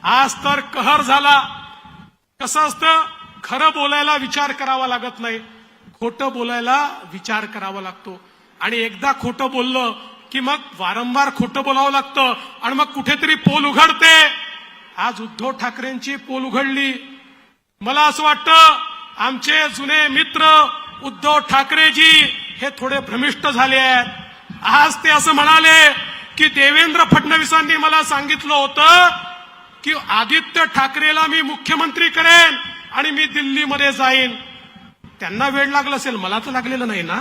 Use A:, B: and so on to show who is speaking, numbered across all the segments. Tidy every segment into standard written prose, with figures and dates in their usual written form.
A: आज तर कहर झाला. कसं असतं, खरं बोलायला विचार करावा लागत नाही, खोटं बोलायला विचार करावा लागतो. आणि एकदा खोटं बोललं की मग वारंवार खोटं बोलावं लागतं आणि मग कुठेतरी पोल उघडते. आज उद्धव ठाकरेंची पोल उघडली. मला असं वाटतं आमचे जुने मित्र उद्धव ठाकरेजी हे थोडे भ्रमिष्ट झाले आहेत. आज ते असं म्हणाले की देवेंद्र फडणवीसांनी मला सांगितलं होतं की आदित्य ठाकरेला मी मुख्यमंत्री करेन आणि मी दिल्लीमध्ये जाईन. त्यांना वेळ लागला असेल, मला तर लागलेलं नाही ना,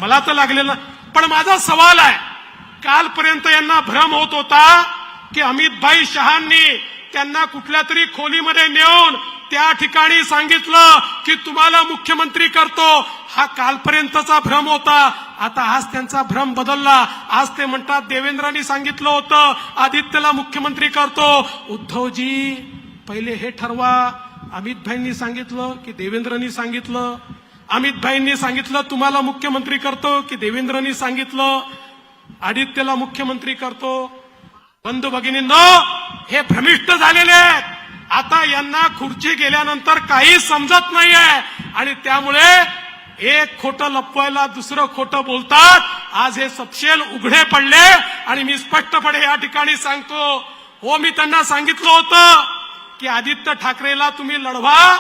A: मला तर लागलेलं. पण माझा सवाल आहे, कालपर्यंत यांना भ्रम होत होता की अमितभाई शहांनी त्यांना कुठल्या तरी खोलीमध्ये नेऊन त्या ठिकाणी सांगितलं की तुम्हाला मुख्यमंत्री करतो. हा कालपर्यंतचा भ्रम होता. आता आज त्यांचा भ्रम बदलला. आज ते म्हणतात देवेंद्रांनी सांगितलं होतं आदित्यला मुख्यमंत्री करतो. उद्धवजी पहिले हे ठरवा, अमितभाईंनी सांगितलं की देवेंद्रांनी सांगितलं? अमितभाईंनी सांगितलं तुम्हाला मुख्यमंत्री करतो की देवेंद्रांनी सांगितलं आदित्यला मुख्यमंत्री करतो? बंधू भगिनींनो, हे भ्रमिष्ट झालेले आहेत. आता यांना खुर्ची गेल्यानंतर काही समजत नाहीये आणि त्यामुळे एक खोटं लपवायला दुसरं खोटं बोलतात. आज हे सपशेल उघडे पडले आणि मी स्पष्टपणे या ठिकाणी सांगतो, हो, मी त्यांना सांगितलं होतं की आदित्य ठाकरेला तुम्ही लढवा,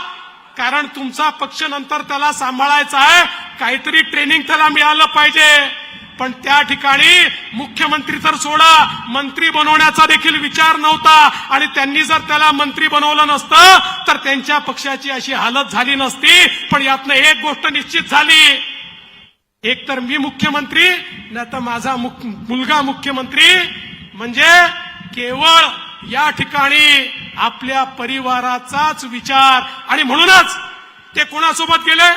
A: कारण तुमचा पक्ष नंतर त्याला सांभाळायचा आहे, काहीतरी ट्रेनिंग त्याला मिळालं पाहिजे. पण त्या ठिकाणी मुख्यमंत्री तर सोडा, मंत्री बनवण्याचा देखील विचार नव्हता. आणि त्यांनी जर त्याला मंत्री बनवलं नसतं तर त्यांच्या पक्षाची अशी हालत झाली नसती. पण यातनं एक गोष्ट निश्चित झाली, एक तर मी मुख्यमंत्री, नाही तर माझा मुलगा मुख्यमंत्री. म्हणजे केवळ या ठिकाणी आपल्या परिवाराचाच विचार. आणि म्हणूनच ते कोणासोबत गेले?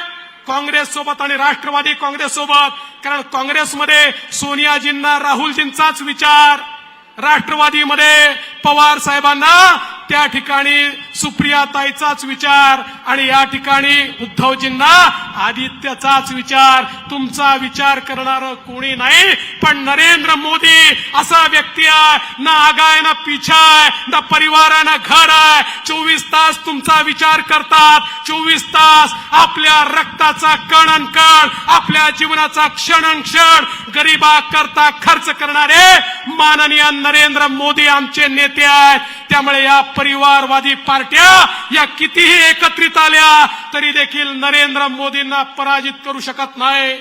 A: काँग्रेस सोबत आणि राष्ट्रवादी काँग्रेस सोबत. कारण काँग्रेसमध्ये सोनियाजींना राहुलजींचाच विचार, राष्ट्रवादीमध्ये पवार साहेबांना त्या ठिकाणी सुप्रियाताईचाच विचार आणि या ठिकाणी उद्धवजींना आदित्यचाच विचार. तुमचा विचार करणारं कोणी नाही, पण नरेंद्र मोदी असा व्यक्ती आहे, ना आगाय ना पिछा आहे, ना परिवार आहे ना घर आहे. 24 तास तुमचा विचार करतात, 24 तास आपल्या रक्ताचा कण अन कण, आपल्या जीवनाचा क्षण अन क्षण गरिबाकरता खर्च करणारे माननीय नरेंद्र मोदी आमचे नेते आहेत. त्यामुळे या परिवारवादी पार्ट्या या कितीही एकत्रित आल्या तरी देखील नरेंद्र मोदींना पराजित करू शकत नाही.